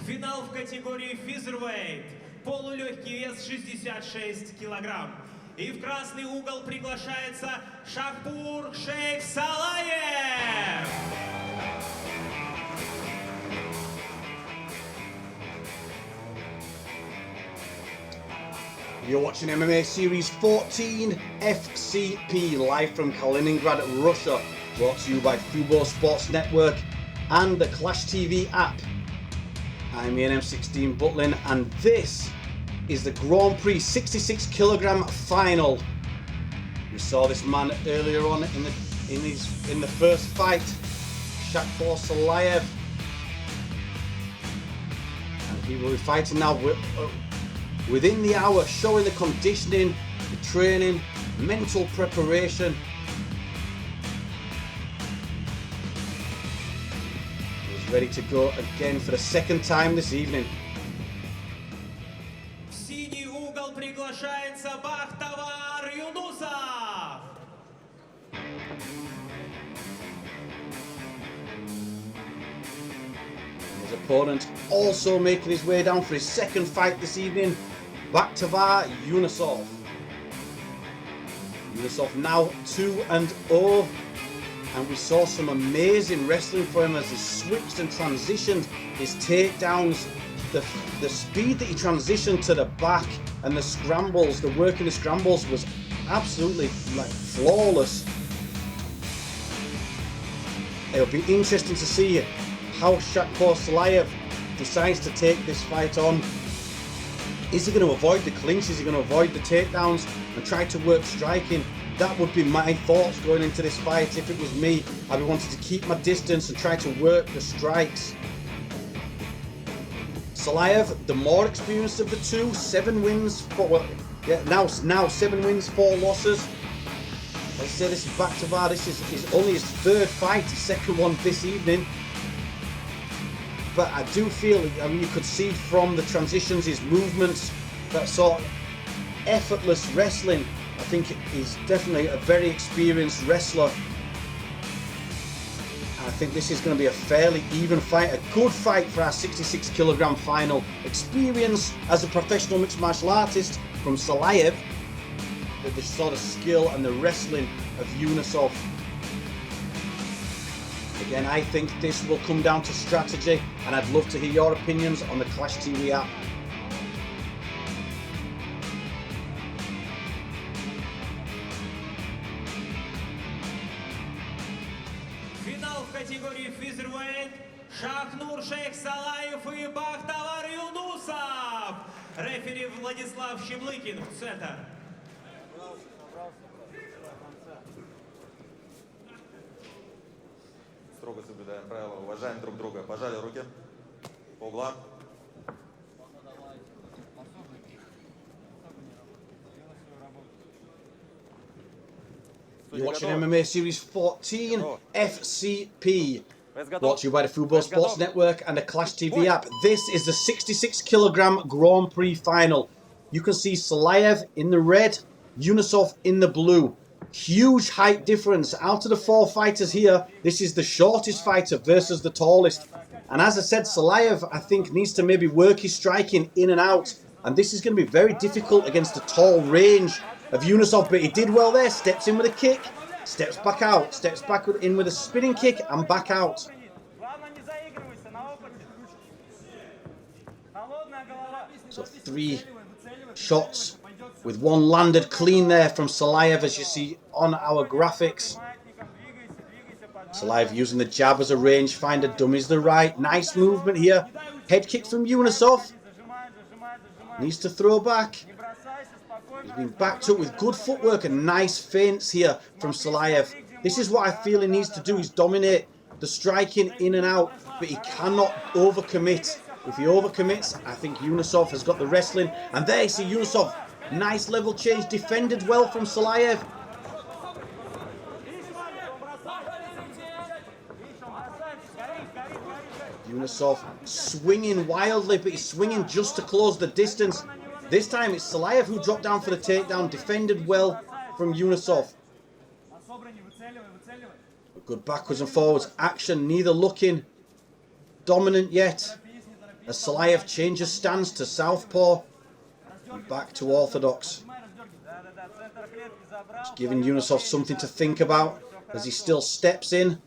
Финал в категории Featherweight. Полулегкий вес 66 килограмм. И в красный угол приглашается Shakhpur Sheikh Salaev. You're watching MMA Series 14 FCP live from Kaliningrad, Russia. Brought to you by Fubo Sports Network and the Clash TV app. I'm Ian M16 Butlin, and this is the Grand Prix 66 kilogram final. We saw this man earlier on in the first fight, Shakhpur Salaev, and he will be fighting now within the hour, showing the conditioning, the training, mental preparation. He's ready to go again for the second time this evening. В синий угол приглашается Bakhtovar Yunusov. His opponent also making his way down for his second fight this evening, Bakhtovar Yunusov. Yunusov now 2-0, and we saw some amazing wrestling for him as he switched and transitioned his takedowns. The speed that he transitioned to the back and the scrambles, the work in the scrambles was absolutely flawless. It'll be interesting to see how Shakhpur Salaev decides to take this fight on. Is he going to avoid the clinch? Is he going to avoid the takedowns and try to work striking? That would be my thoughts going into this fight. If it was me, I'd be wanting to keep my distance and try to work the strikes. Salaev, the more experienced of the two, 7 wins, now 7 wins, 4 losses. As I say, this is Bakhtovar. This is only his third fight, his second one this evening. But I do feel, you could see from the transitions, his movements, that sort of effortless wrestling. I think he's definitely a very experienced wrestler. I think this is going to be a fairly even fight, a good fight for our 66 kilogram final. Experience as a professional mixed martial artist from Salaev, with the sort of skill and the wrestling of Yunusov. Again, I think this will come down to strategy, and I'd love to hear your opinions on the Clash TV app. Финал в категории Featherweight. Shakhpur Sheikh Salaev и Bakhtovar Yunusov. Рефери Владислав Щеблыкин в центр. Строго соблюдаем правила, уважаем друг друга. Пожали руки по углам. You're watching MMA Series 14 FCP. Brought to you by the Fubo Sports Network and the Clash TV app. This is the 66 kilogram Grand Prix final. You can see Salaev in the red, Yunusov in the blue. Huge height difference. Out of the 4 fighters here, this is the shortest fighter versus the tallest. And as I said, Salaev, I think, needs to maybe work his striking in and out. And this is going to be very difficult against the tall range of Yunusov. But he did well there. Steps in with a kick, steps back out, steps back in with a spinning kick, and back out. So 3 shots with 1 landed clean there from Salaev, as you see on our graphics. Salaev using the jab as a rangefinder, dummies the right. Nice movement here. Head kick from Yunusov. Needs to throw back. He's been backed up with good footwork and nice feints here from Salaev. This is what I feel he needs to do, is dominate the striking in and out, but he cannot overcommit. If he overcommits, I think Yunusov has got the wrestling. And there you see Yunusov. Nice level change, defended well from Salaev. Yunusov swinging wildly, but he's swinging just to close the distance. This time it's Salaev who dropped down for the takedown, defended well from Yunusov. Good backwards and forwards action, neither looking dominant yet. as Salaev changes stance to southpaw and back to orthodox. Just giving Yunusov something to think about as he still steps in.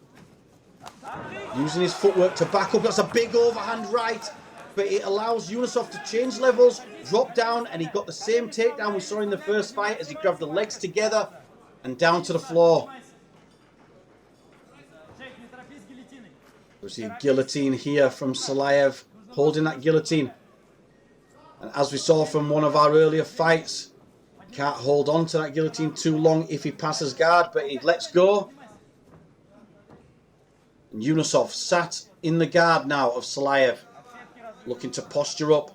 Using his footwork to back up. That's a big overhand right. But it allows Yunusov to change levels, drop down, and he got the same takedown we saw in the first fight as he grabbed the legs together and down to the floor. We see a guillotine here from Salaev, holding that guillotine. And as we saw from one of our earlier fights, can't hold on to that guillotine too long if he passes guard, but he lets go. And Yunusov sat in the guard now of Salaev, looking to posture up.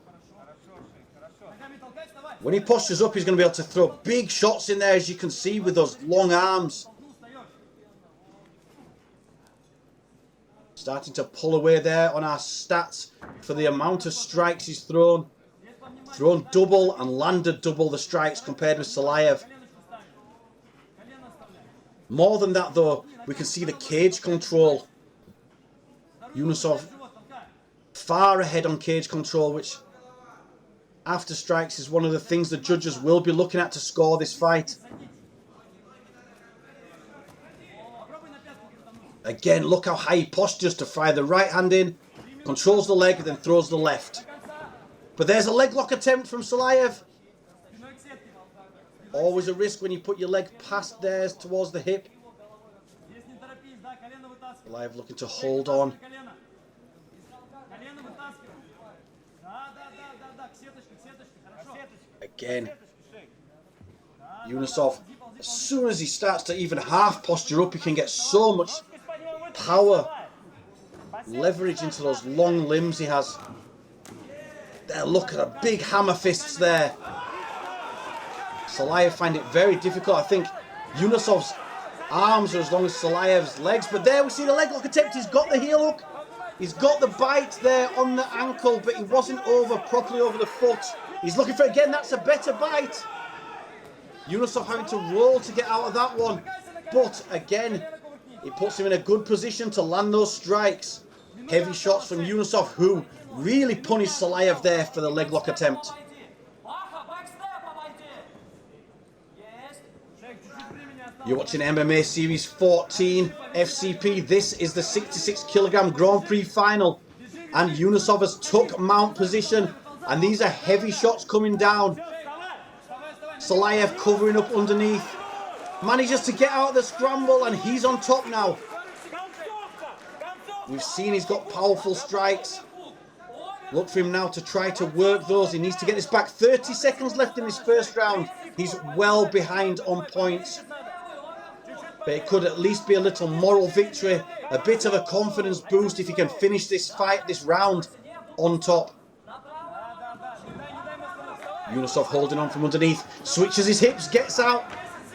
When he postures up, he's going to be able to throw big shots in there, as you can see, with those long arms. Starting to pull away there on our stats for the amount of strikes he's thrown. Thrown double and landed double the strikes compared with Salaev. More than that though, we can see the cage control. Yunusov far ahead on cage control, which after strikes is one of the things the judges will be looking at to score this fight. Again, look how high he postures to fire the right hand in, controls the leg, then throws the left. But there's a leg lock attempt from Salaev. Always a risk when you put your leg past theirs towards the hip. Salaev looking to hold on. Again, Yunusov, as soon as he starts to even half posture up, he can get so much power, leverage into those long limbs he has. There, look at the big hammer fists there. Salaev find it very difficult. I think Yunusov's arms are as long as Salaev's legs, but there we see the leg lock attempt. He's got the heel hook. He's got the bite there on the ankle, but he wasn't properly over the foot. He's looking for, again, that's a better bite. Yunusov having to roll to get out of that one. But again, it puts him in a good position to land those strikes. Heavy shots from Yunusov, who really punished Salaev there for the leg lock attempt. You're watching MMA Series 14 FCP. This is the 66 kilogram Grand Prix final. And Yunusov has took mount position. And these are heavy shots coming down. Salaev covering up underneath. Manages to get out of the scramble, and he's on top now. We've seen he's got powerful strikes. Look for him now to try to work those. He needs to get this back. 30 seconds left in his first round. He's well behind on points. But it could at least be a little moral victory. A bit of a confidence boost if he can finish this fight, this round, on top. Yunusov holding on from underneath. Switches his hips, gets out.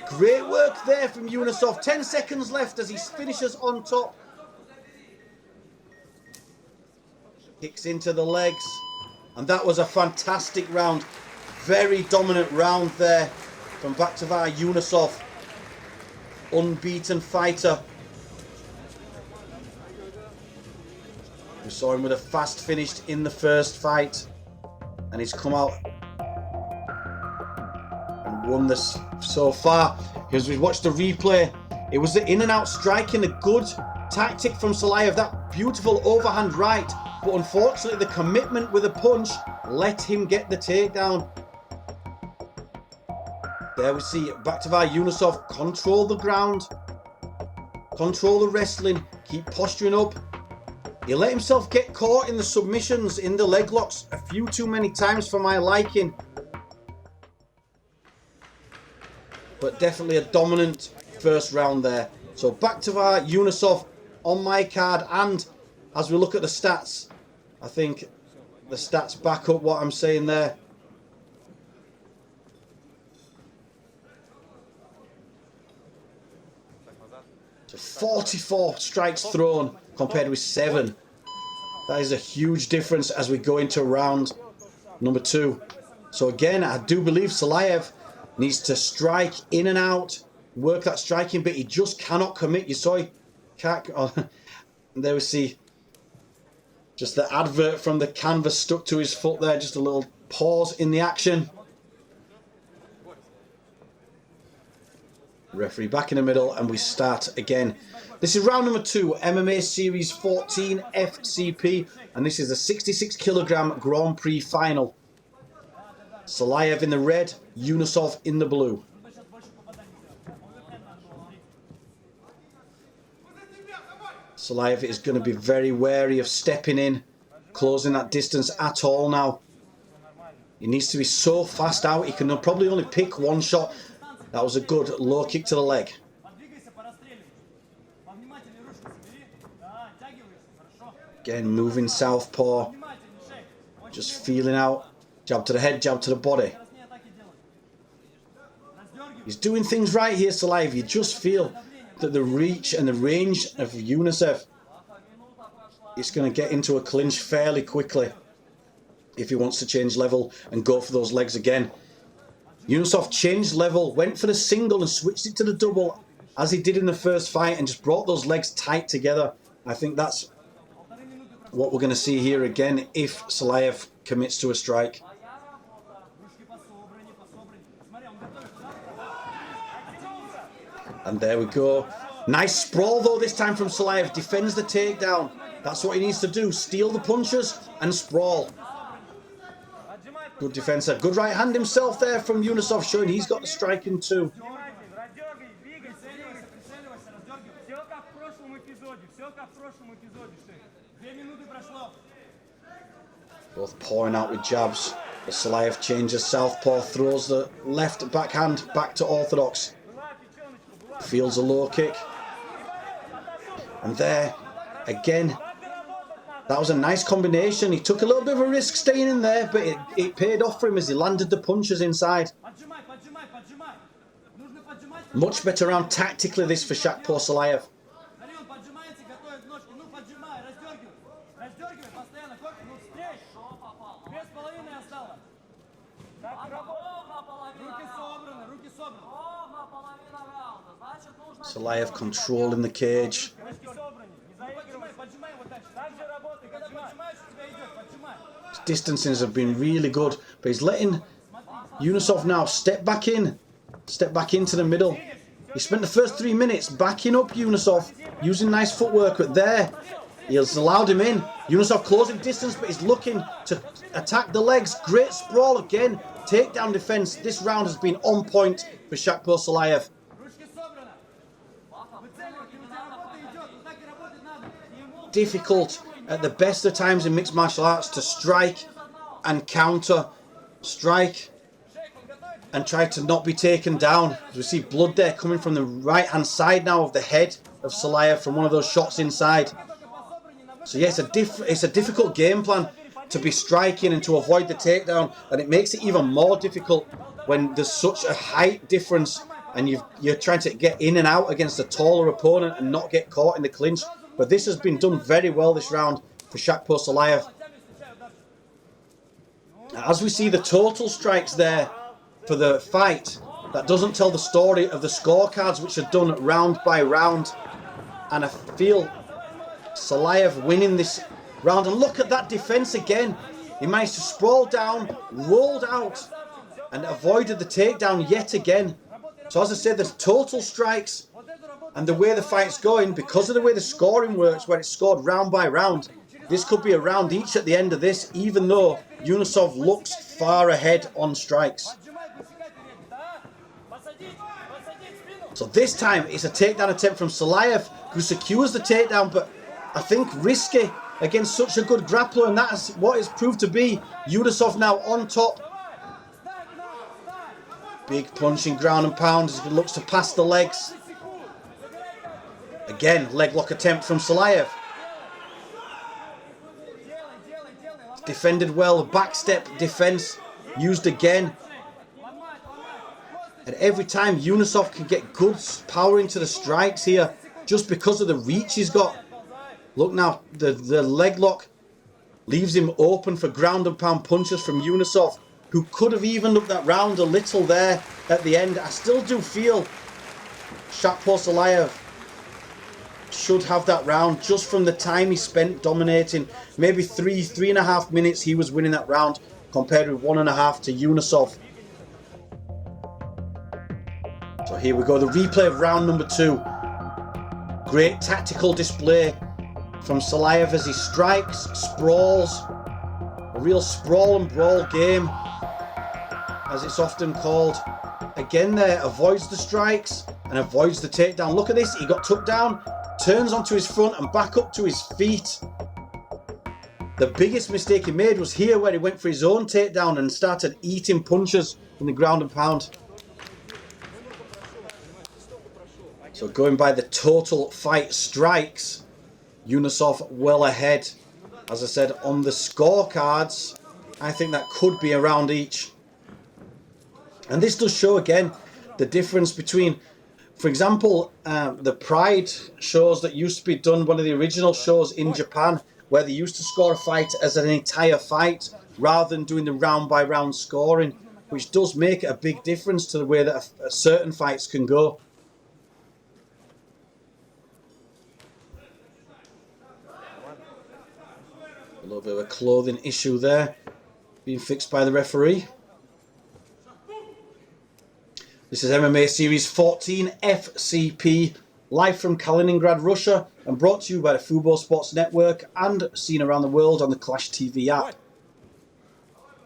Great work there from Yunusov. 10 seconds left as he finishes on top. Kicks into the legs. And that was a fantastic round. Very dominant round there from Bakhtovar Yunusov. Unbeaten fighter. We saw him with a fast finish in the first fight. And he's come out and won this so far. Because we've watched the replay. It was the in and out striking, a good tactic from Salaev. That beautiful overhand right. But unfortunately, the commitment with a punch let him get the takedown. There we see Bakhtovar Yunusov control the ground, control the wrestling, keep posturing up. He let himself get caught in the submissions, in the leg locks a few too many times for my liking. But definitely a dominant first round there. So Bakhtovar Yunusov on my card, and as we look at the stats, I think the stats back up what I'm saying there. So 44 strikes thrown compared with 7. That is a huge difference as we go into round number 2. So again, I do believe Salaev needs to strike in and out, work that striking bit. He just cannot commit. You saw he can't. Oh, there we see Just the advert from the canvas stuck to his foot there. Just a little pause in the action. Referee back in the middle, and we start again. This is round number 2, MMA Series 14 FCP, and this is the 66 kilogram Grand Prix final. Salaev in the red, Yunusov in the blue. Salaev is going to be very wary of stepping in, closing that distance at all now. He needs to be so fast out, he can probably only pick one shot. That was a good low kick to the leg. Again, moving southpaw. Just feeling out. Jab to the head, jab to the body. He's doing things right here, Salaev. You just feel that the reach and the range of Yunusov, it's going to get into a clinch fairly quickly if he wants to change level and go for those legs again. Yunusov changed level, went for the single and switched it to the double as he did in the first fight and just brought those legs tight together. I think that's what we're going to see here again if Salaev commits to a strike. And there we go. Nice sprawl though this time from Salaev. Defends the takedown. That's what he needs to do. Steal the punches and sprawl. Good defense there. Good right hand himself there from Yunusov, showing he's got the striking too. Both pouring out with jabs. The Salaev changes southpaw, throws the left backhand back to orthodox. Feels a low kick. And there, again, that was a nice combination. He took a little bit of a risk staying in there, but it paid off for him as he landed the punches inside. Much better round tactically this for Shakhpur Salaev. Salaev controlling the cage. His distancings have been really good, but he's letting Yunusov now step back into the middle. He spent the first 3 minutes backing up Yunusov, using nice footwork, but there he has allowed him in. Yunusov closing distance, but he's looking to attack the legs. Great sprawl again. Takedown defense. This round has been on point for Shakhpur Salaev. Difficult at the best of times in mixed martial arts to strike and counter, strike and try to not be taken down. We see blood there coming from the right hand side now of the head of Salaev from one of those shots inside. So yes, it's a difficult game plan to be striking and to avoid the takedown, and it makes it even more difficult when there's such a height difference and you're trying to get in and out against a taller opponent and not get caught in the clinch. But this has been done very well this round for Shakhpur Salaev. As we see the total strikes there for the fight, that doesn't tell the story of the scorecards, which are done round by round. And I feel Salaev winning this round. And look at that defense again. He managed to sprawl down, rolled out, and avoided the takedown yet again. So as I said, the total strikes and the way the fight's going, because of the way the scoring works, where it's scored round by round, this could be a round each at the end of this, even though Yunusov looks far ahead on strikes. So this time it's a takedown attempt from Salaev, who secures the takedown, but I think risky against such a good grappler, and that's what it's proved to be. Yunusov now on top. Big punching ground and pound as he looks to pass the legs. Again, leg lock attempt from Salaev. Defended well, back step defense used again. And every time Yunusov can get good power into the strikes here, just because of the reach he's got. Look now, the leg lock leaves him open for ground and pound punches from Yunusov, who could have evened up that round a little there at the end. I still do feel Shakhpur Salaev should have that round just from the time he spent dominating. Maybe 3.5 minutes he was winning that round compared with 1.5 to Yunusov. So here we go, the replay of round number 2. Great tactical display from Salaev as he strikes, sprawls. A real sprawl and brawl game, as it's often called. Again there, avoids the strikes and avoids the takedown. Look at this, he got took down, turns onto his front and back up to his feet. The biggest mistake he made was here where he went for his own takedown and started eating punches in the ground and pound. So going by the total fight strikes, Yunusov well ahead. As I said, on the scorecards, I think that could be a round each. And this does show again the difference between, for example, the Pride shows that used to be done, one of the original shows in Japan, where they used to score a fight as an entire fight rather than doing the round by round scoring, which does make a big difference to the way that certain fights can go. A little bit of a clothing issue there being fixed by the referee. This is MMA Series 14 FCP, live from Kaliningrad, Russia, and brought to you by the Fubo Sports Network and seen around the world on the Clash TV app.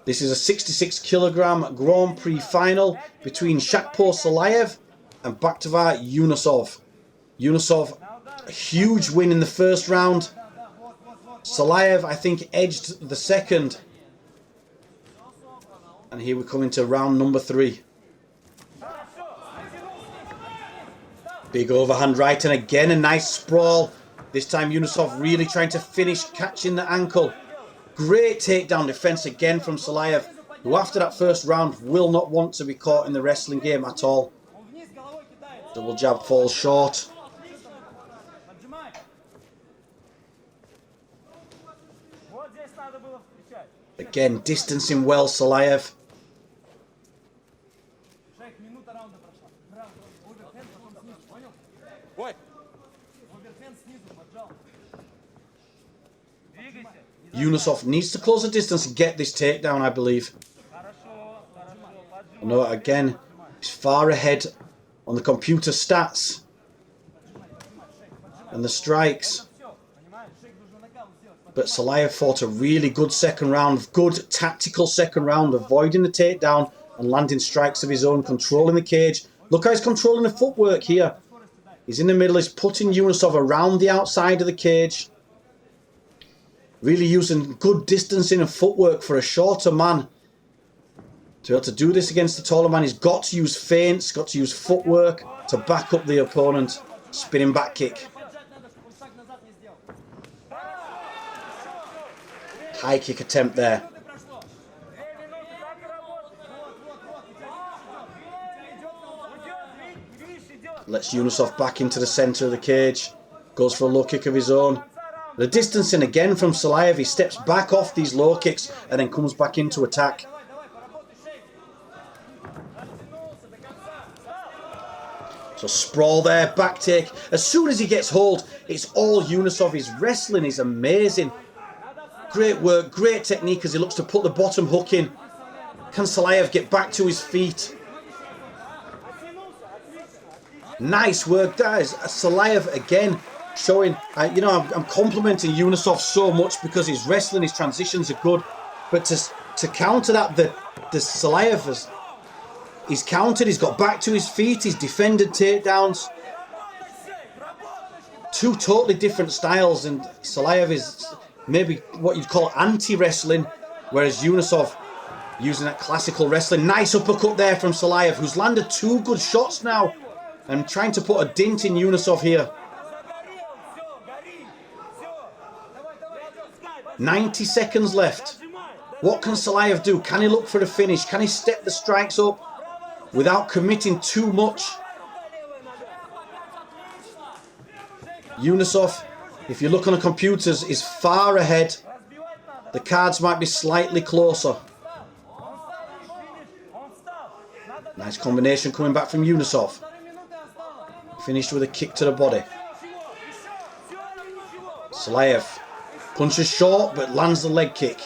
This is a 66 kilogram Grand Prix final between Shakhpur Salaev and Bakhtovar Yunusov. Yunusov, a huge win in the first round. Salaev, I think, edged the second. And here we come into round number 3. Big overhand right, and again a nice sprawl. This time Yunusov really trying to finish, catching the ankle. Great takedown defense again from Salaev, who after that first round will not want to be caught in the wrestling game at all. Double jab falls short. Again, distancing well, Salaev. Yunusov needs to close the distance and get this takedown, I believe. No, again, he's far ahead on the computer stats and the strikes. But Salaev fought a really good second round, good tactical second round, avoiding the takedown and landing strikes of his own, controlling the cage. Look how he's controlling the footwork here. He's in the middle, he's putting Yunusov around the outside of the cage. Really using good distancing and footwork for a shorter man. To be able to do this against the taller man, he's got to use feints, got to use footwork to back up the opponent. Spinning back kick. High kick attempt there. Lets Yunusov back into the centre of the cage. Goes for a low kick of his own. The distancing again from Salaev. He steps back off these low kicks and then comes back into attack. So sprawl there, back take. As soon as he gets hold, it's all Yunusov. His wrestling is amazing. Great work, great technique as he looks to put the bottom hook in. Can Salaev get back to his feet? Nice work, guys. Salaev again showing, I'm complimenting Yunusov so much because his wrestling, his transitions are good. But to counter that, the Salaev he's countered, he's got back to his feet, he's defended takedowns. Two totally different styles, and Salaev is maybe what you'd call anti-wrestling, whereas Yunusov using that classical wrestling. Nice uppercut there from Salaev, who's landed 2 good shots now and trying to put a dint in Yunusov here. 90 seconds left. What can Salaev do? Can he look for the finish? Can he step the strikes up without committing too much? Yunusov, if you look on the computers, is far ahead. The cards might be slightly closer. Nice combination coming back from Yunusov. Finished with a kick to the body. Salaev punches short but lands the leg kick.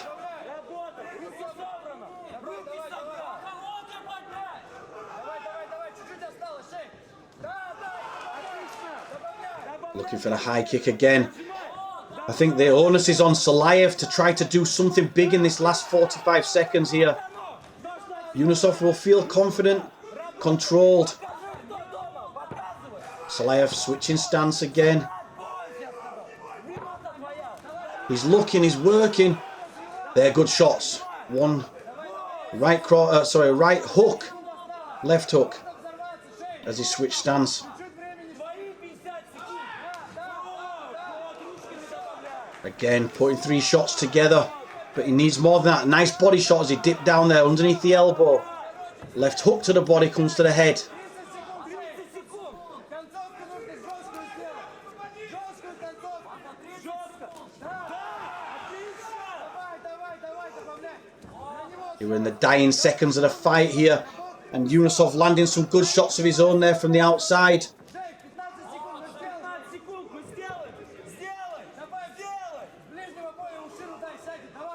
Looking for the high kick again. I think the onus is on Salaev to try to do something big in this last 45 seconds here. Yunusov will feel confident, controlled. Salaev switching stance again. He's looking, he's working. They're good shots. One right hook, left hook as he switched stance. Again, putting 3 shots together, but he needs more than that. Nice body shot as he dipped down there underneath the elbow. Left hook to the body, comes to the head. We're in the dying seconds of the fight here, and Yunusov landing some good shots of his own there from the outside.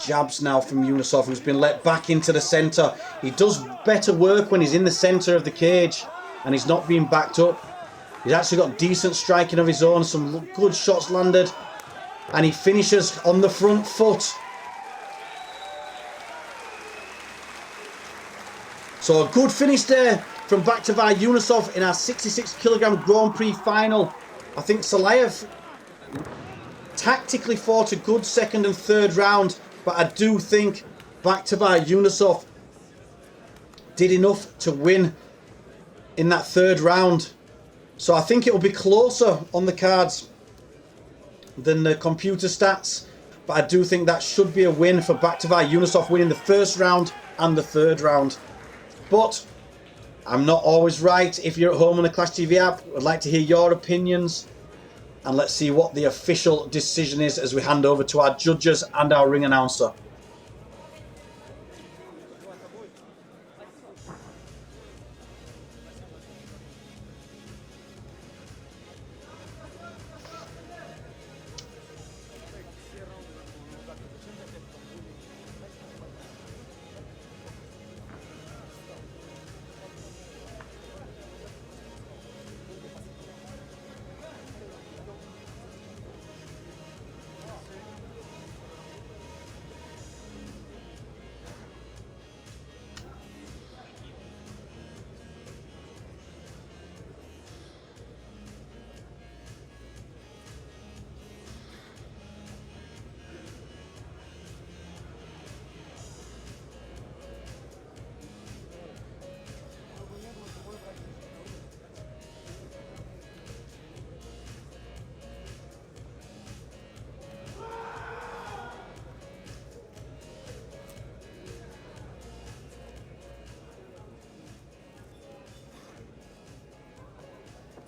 Jabs now from Yunusov, who's been let back into the centre. He does better work when he's in the centre of the cage and he's not being backed up. He's actually got decent striking of his own, some good shots landed, and he finishes on the front foot. So a good finish there from Bakhtovar Yunusov in our 66 kg Grand Prix final. I think Salaev tactically fought a good second and third round, but I do think Bakhtovar Yunusov did enough to win in that third round. So I think it will be closer on the cards than the computer stats, but I do think that should be a win for Bakhtovar Yunusov, winning the first round and the third round. But I'm not always right. If you're at home on the Clash TV app, I'd like to hear your opinions. And let's see what the official decision is as we hand over to our judges and our ring announcer.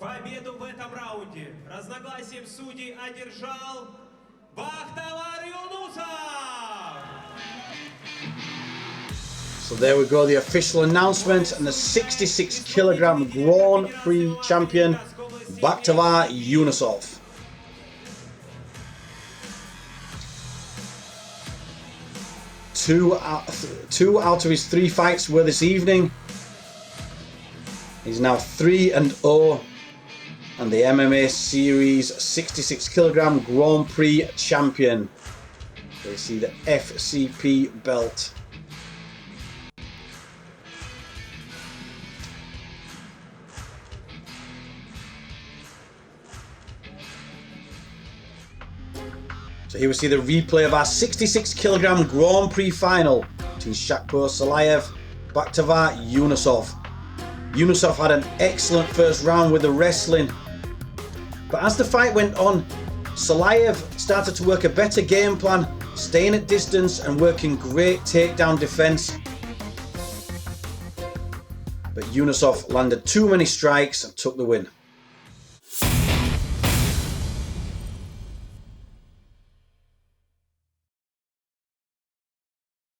Победу в этом раунде разногласием судей одержал Bakhtovar Yunusov. So there we go, the official announcement, and the 66 kg Grand Prix champion, Bakhtovar Yunusov. Two out of his 3 fights were this evening. He's now 3-0 and the MMA Series 66 kg Grand Prix champion. So you see the FCP belt. So here we see the replay of our 66 kg Grand Prix final between Shakhpur Salaev, Bakhtovar Yunusov. Yunusov had an excellent first round with the wrestling, but as the fight went on, Salaev started to work a better game plan, staying at distance and working great takedown defense. But Yunusov landed too many strikes and took the win.